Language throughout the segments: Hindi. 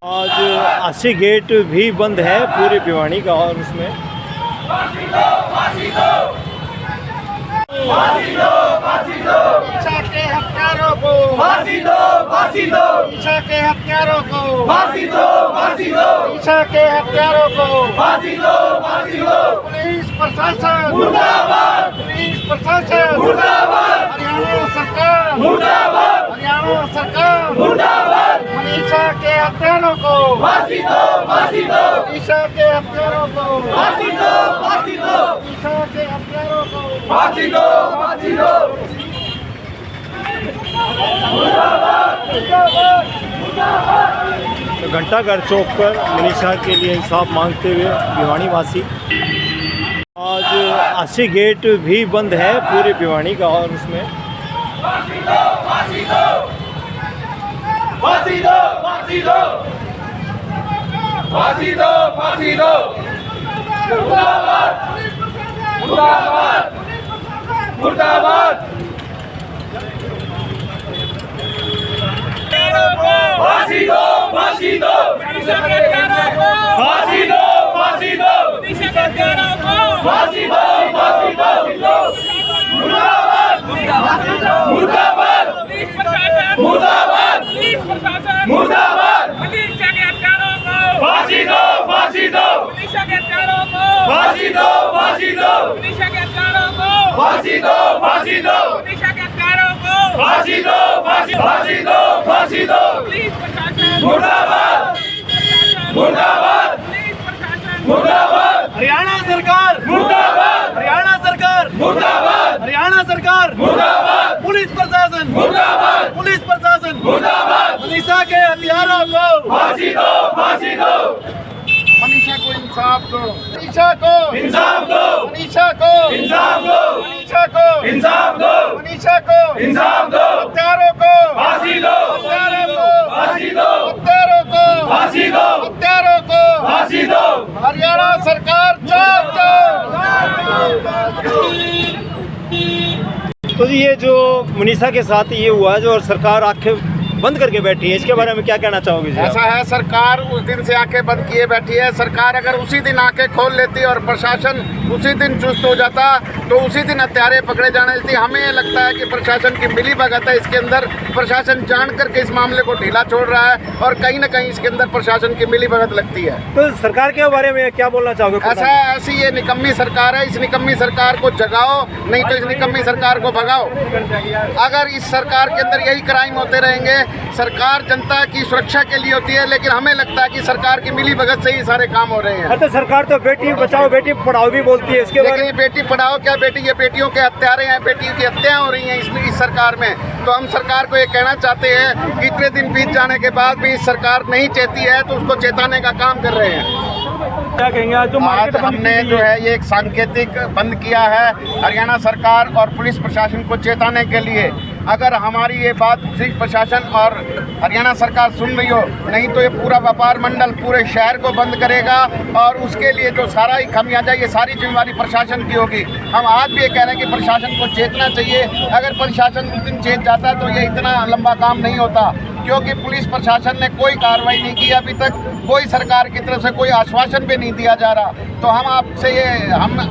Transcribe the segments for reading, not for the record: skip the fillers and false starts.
आज अस्सी गेट भी बंद है पूरे भिवानी का, और उसमें ईशा के हत्यारों को फांसी दो, फांसी दो। ईशा के हत्यारों को फांसी दो, फांसी दो। ईशा के हत्यारों को फांसी दो, फांसी दो। पुलिस प्रशासन मुर्दाबाद, पुलिस प्रशासन मुर्दाबाद। हरियाणा सरकार मुर्दाबाद, हरियाणा सरकार मुर्दाबाद। मनीषा के हत्यारों को फांसी दो, फांसी दो। ईशा के हत्यारों को फांसी दो, फांसी दो। ईशा के हत्यारों को फांसी दो, फांसी दो। घंटाघर चौक पर मनीषा के लिए इंसाफ मांगते हुए भिवानी वासी। आज अस्सी गेट भी बंद है पूरे भिवानी का, और उसमें फांसी दो, फांसी दो। फांसी दो, फांसी दो। फांसी दो, फांसी दो। मुर्दाबाद, मुर्दाबाद, मुर्दाबाद। फांसी दो, फांसी दो। फांसी दो, फांसी दो। फांसी दो, फांसी दो। मुर्दाबाद, मुर्दाबाद, मुर्दाबाद, मुर्दाबाद। फांसी दो, फांसी दो। फांसी दो, फांसी दो। फांसी दो, फांसी दो। फांसी दो, फांसी दो, फांसी दो। मुर्दाबाद, मुर्दाबाद, मुर्दाबाद। हरियाणा सरकार मुर्दाबाद, हरियाणा सरकार मुर्दाबाद, हरियाणा सरकार मुर्दाबाद। पुलिस प्रशासन मुर्दाबाद, पुलिस प्रशासन मुर्दाबाद। मनीषा के हत्यारों को फांसी दो, फांसी दो। मनीषा को इंसाफ दो, मनीषा को इंसाफ दो, मनीषा को इंसाफ दो, मनीषा को इंसाफ दो, मनीषा को इंसाफ दो। हत्यारों को फांसी दो, हत्यारों को फांसी दो, हत्यारों को फांसी दो, हत्यारों को फांसी दो। हरियाणा सरकार चौक तो जी ये जो मनीषा के साथ ये हुआ जो, और सरकार आंखें बंद करके बैठी है, इसके बारे में क्या कहना चाहोगे जी? ऐसा है, सरकार उस दिन से आंखें बंद किए बैठी है। सरकार अगर उसी दिन आंखें खोल लेती और प्रशासन उसी दिन चुस्त हो जाता तो उसी दिन हत्यारे पकड़े जाने देती। हमें ये लगता है कि प्रशासन की मिली भगत है इसके अंदर। प्रशासन जान करके इस मामले को ढीला छोड़ रहा है और कहीं ना कहीं इसके अंदर प्रशासन की मिली भगत लगती है। तो सरकार के बारे में क्या बोलना चाहोगे? ऐसी ये निकम्मी सरकार है। इस निकम्मी सरकार को जगाओ, नहीं तो इस निकम्मी सरकार को भगाओ। अगर इस सरकार के अंदर यही क्राइम होते रहेंगे, सरकार जनता की सुरक्षा के लिए होती है, लेकिन हमें लगता है कि सरकार की मिली भगत से ही सारे काम हो रहे हैं। तो सरकार तो बेटी बचाओ बेटी पढ़ाओ भी बोलती है, इसके लेकिन ये बेटी पढ़ाओ क्या, बेटी ये बेटियों के हत्यारे हैं, बेटियों की हत्याएं हो रही हैं इस सरकार में। तो हम सरकार को ये कहना चाहते हैं कि इतने दिन बीत जाने के बाद भी सरकार नहीं चेती है, तो उसको चेताने का काम कर रहे हैं। क्या कहेंगे आज हमने जो है ये एक सांकेतिक बंद किया है हरियाणा सरकार और पुलिस प्रशासन को चेताने के लिए। अगर हमारी ये बात पुलिस प्रशासन और हरियाणा सरकार सुन रही हो, नहीं तो ये पूरा व्यापार मंडल पूरे शहर को बंद करेगा और उसके लिए जो सारा ही खमियाजा ये सारी जिम्मेदारी प्रशासन की होगी। हम आज भी ये कह रहे हैं कि प्रशासन को चेतना चाहिए। अगर प्रशासन उस दिन चेत जाता तो ये इतना लंबा काम नहीं होता, क्योंकि पुलिस प्रशासन ने कोई कार्रवाई नहीं की अभी तक। कोई सरकार की तरफ से कोई आश्वासन भी नहीं दिया जा रहा। तो हम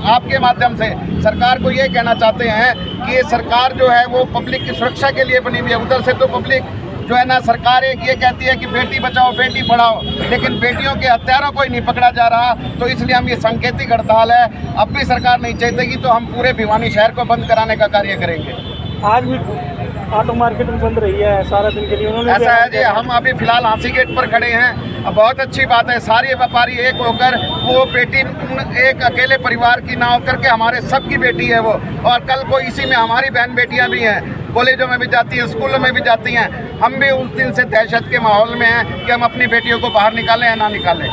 आपके माध्यम से सरकार को ये कहना चाहते हैं कि ये सरकार जो है वो पब्लिक की सुरक्षा के लिए बनी हुई है। उधर से तो पब्लिक जो है ना, सरकार एक ये कहती है कि बेटी बचाओ बेटी पढ़ाओ, लेकिन बेटियों के हत्यारों को ही नहीं पकड़ा जा रहा। तो इसलिए हम ये सांकेतिक हड़ताल है, अब भी सरकार नहीं चाहती तो हम पूरे भिवानी शहर को बंद कराने का कार्य करेंगे। आज भी ऑटो मार्केट बंद रही है सारा दिन के लिए। उन्होंने ऐसा है जी, हम अभी फिलहाल हांसी गेट पर खड़े हैं। बहुत अच्छी बात है, सारे व्यापारी एक होकर वो बेटी एक अकेले परिवार की ना होकर के हमारे सबकी बेटी है वो, और कल को इसी में हमारी बहन बेटियां भी हैं, कॉलेजों में भी जाती हैं, स्कूलों में भी जाती हैं। हम भी उस दिन से दहशत के माहौल में हैं कि हम अपनी बेटियों को बाहर निकालें या ना निकालें।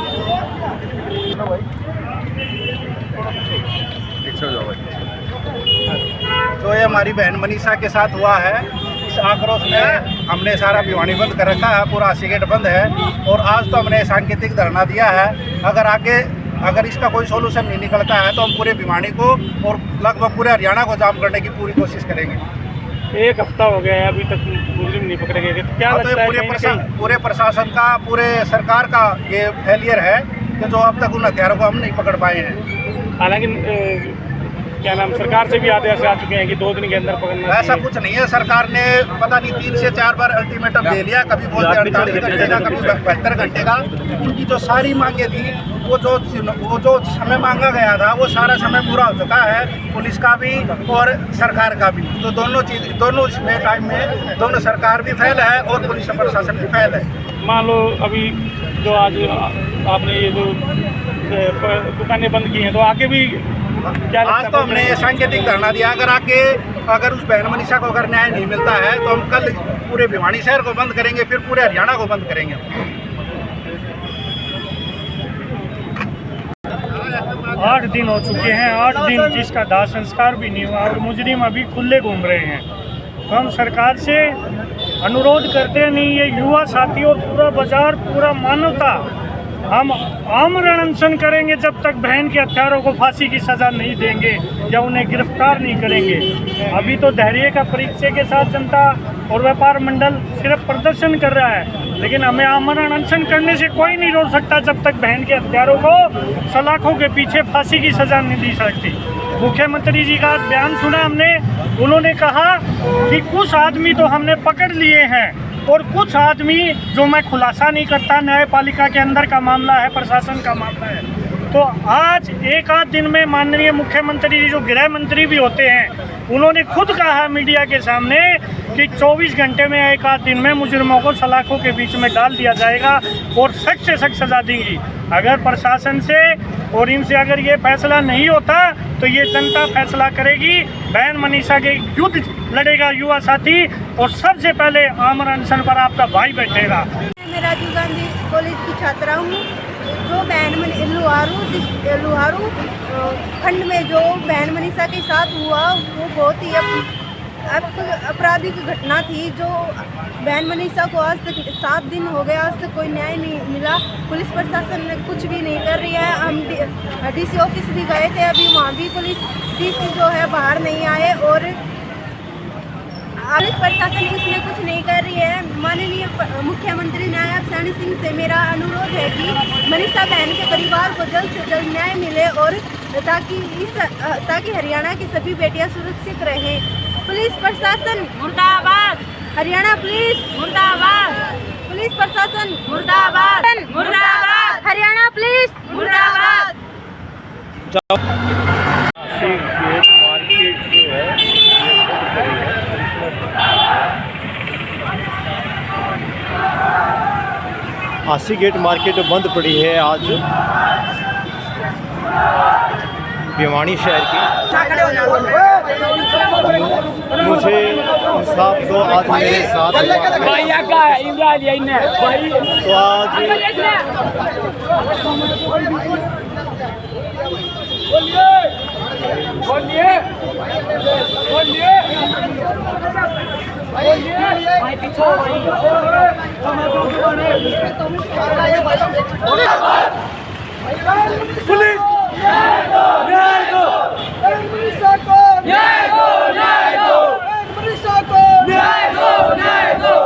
तो ये हमारी बहन मनीषा के साथ हुआ है। इस आक्रोश में हमने सारा भिवानी बंद कर रखा है, पूरा हांसी गेट बंद है। और आज तो हमने सांकेतिक धरना दिया है। अगर आगे अगर इसका कोई सोल्यूशन नहीं निकलता है तो हम पूरे भिवानी को और लगभग पूरे हरियाणा को जाम करने की पूरी कोशिश करेंगे। एक हफ्ता हो गया है, अभी तक मुस्लिम नहीं पकड़े गए, तो क्या तो लगता है पूरे प्रशासन का, पूरे सरकार का ये फेलियर है कि जो अब तक उन हथियारों को हम नहीं पकड़ पाए हैं। हालांकि क्या नाम सरकार से भी आदेश आ चुके हैं कि 2 दिन के अंदर पकड़ना ऐसा चाहिए। कुछ नहीं है, सरकार ने पता नहीं 3 से 4 बार अल्टीमेटम दे लिया, कभी बोलते 48 घंटे का, कभी 72 घंटे का। उनकी जो सारी मांगे थी वो जो समय मांगा गया था वो सारा समय पूरा हो चुका है, पुलिस का भी और सरकार का भी। तो दोनों इसमें टाइम में दोनों सरकार भी फेल है और पुलिस प्रशासन भी फेल है। मान लो अभी जो आज आपने ये जो दुकानें बंद की हैं, तो आगे भी क्या आज तो हमने ये सांकेतिक धरना दिया, अगर उस बहन मनीषा को अगर न्याय नहीं मिलता है तो हम कल पूरे भिवानी शहर को बंद करेंगे, फिर पूरे हरियाणा को बंद करेंगे। 8 दिन हो चुके हैं, 8 दिन जिसका दाह संस्कार भी नहीं हुआ और मुजरिम अभी खुले घूम रहे हैं। तो हम सरकार से अनुरोध करते हैं, नहीं ये युवा साथियों, पूरा बाजार, पूरा मानवता, हम आमरण अनशन करेंगे जब तक बहन के हत्यारों को फांसी की सज़ा नहीं देंगे या उन्हें गिरफ्तार नहीं करेंगे। अभी तो धैर्य का परीक्षे के साथ जनता और व्यापार मंडल सिर्फ प्रदर्शन कर रहा है, लेकिन हमें आमरण अनशन करने से कोई नहीं रोक सकता जब तक बहन के हत्यारों को सलाखों के पीछे फांसी की सज़ा नहीं दी सकती। मुख्यमंत्री जी का बयान सुना हमने, उन्होंने कहा कि कुछ आदमी तो हमने पकड़ लिए हैं और कुछ आदमी जो मैं खुलासा नहीं करता, न्यायपालिका के अंदर का मामला है, प्रशासन का मामला है। तो आज एक आध दिन में माननीय मुख्यमंत्री जी जो गृह मंत्री भी होते हैं, उन्होंने खुद कहा मीडिया के सामने कि 24 घंटे में एक आध दिन में मुजरिमों को सलाखों के बीच में डाल दिया जाएगा और सख्त से सख्त सजा देंगी। अगर प्रशासन से और इनसे अगर ये फैसला नहीं होता तो ये जनता फैसला करेगी। बहन मनीषा के युद्ध लड़ेगा युवा साथी और सबसे पहले आमरण अनशन पर आपका भाई बैठेगा। मैं राजीव गांधी कॉलेज की छात्रा हूँ। जो बहन लुहारू खंड में जो बहन मनीषा के साथ हुआ वो बहुत ही आपराधिक घटना थी। जो बहन मनीषा को आज तक 7 दिन हो गया, आज तक कोई न्याय नहीं मिला। पुलिस प्रशासन ने कुछ भी नहीं कर रही है। हम डीसी ऑफिस भी गए थे, अभी वहाँ भी पुलिस डीसी जो है बाहर नहीं आए और पुलिस प्रशासन इसमें कुछ नहीं कर रही है। माननीय मुख्यमंत्री नायब सैनी सिंह से मेरा अनुरोध है कि मनीषा बहन के परिवार को जल्द से जल्द न्याय मिले और ताकि हरियाणा की सभी बेटियां सुरक्षित रहें। पुलिस प्रशासन मुर्दाबाद, हरियाणा पुलिस मुर्दाबाद, पुलिस प्रशासन मुर्दाबाद, मुर्दाबाद, हरियाणा पुलिस मुर्दाबाद। मार्केट जो है आसी गेट मार्केट बंद पड़ी है आज भिवानी शहर की। मुझे इंसाफ दो आज मेरे साथ तो आज पुलिस न्याय दो, मनीषा को न्याय दो, न्याय दो, मनीषा को न्याय दो, न्याय दो,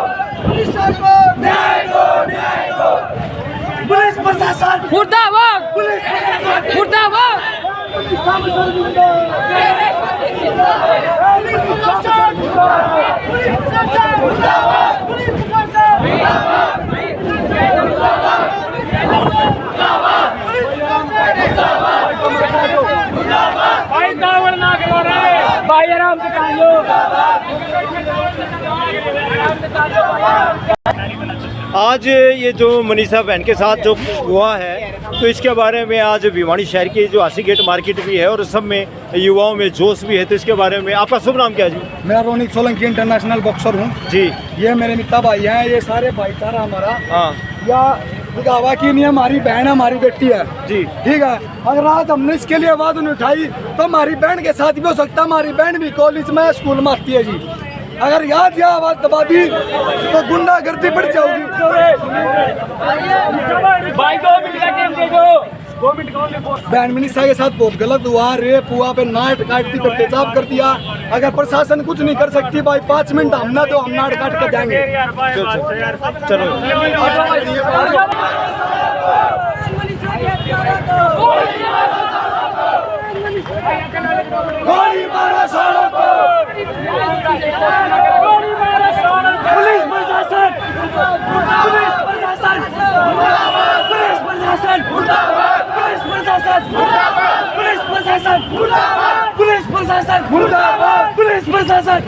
मनीषा को न्याय दो, न्याय दो। पुलिस प्रशासन मुर्दाबाद, पुलिस प्रशासन मुर्दाबाद, पुलिस प्रशासन मुर्दाबाद, पुलिस भाई दावड़ ना करो रे भाई, आराम से कर लो। आज ये जो मनीषा बहन के साथ जो हुआ है तो इसके बारे में आज भिवानी शहर की जो आसी गेट मार्केट भी है और सब में युवाओं में जोश भी है, तो इसके बारे में आपका शुभ नाम क्या है जी? मैं रोनिक सोलंकी इंटरनेशनल बॉक्सर हूँ जी। ये मेरे मित्ता भाई हैं, ये सारे भाईचारा हमारा। हाँ या दिखावा की नहीं, हमारी बहन है, हमारी बेटी है जी, ठीक है। अगर आज हमने इसके लिए आवाज नहीं उठाई तो हमारी बहन के साथ भी हो सकता। हमारी बहन भी कॉलेज में स्कूल में आती है जी। अगर याद या आवाज दबा दी तो गुंडागर्दी बढ़ जाएगी। भाई 2 मिनट का टाइम दे दो। बहन मिनिस्टर के साथ बहुत गलत हुआ, रेप हुआ, पे नाट काटती पे तेजाब कर दिया। अगर प्रशासन कुछ नहीं कर सकती भाई 5 मिनट हम ना तो हम नाट काट कर जाएंगे। चलो गोली मारो सड़क को, पुलिस प्रशासन, पुलिस प्रशासन, पुलिस प्रशासन, पुलिस प्रशासन, पुलिस प्रशासन, पुलिस प्रशासन, पुलिस प्रशासन,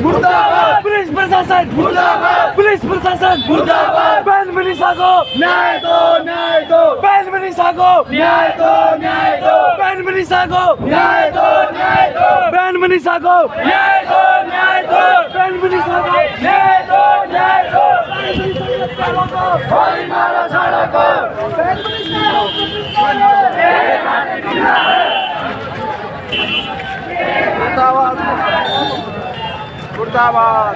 पुलिस प्रशासन, पुलिस प्रशासन, बहन मिनिसा को न्याय दो, न्याय दो, बहन मिनिसा को न्याय दो, न्याय दो, बहन मिनिसा को न्याय दो, न्याय दो, बहन मिनिसा को न्याय दो, न्याय दो, बहन मिनिसा को न्याय दो, न्याय दो, गोली मारो सड़क को, मुर्दाबाद, मुर्दाबाद।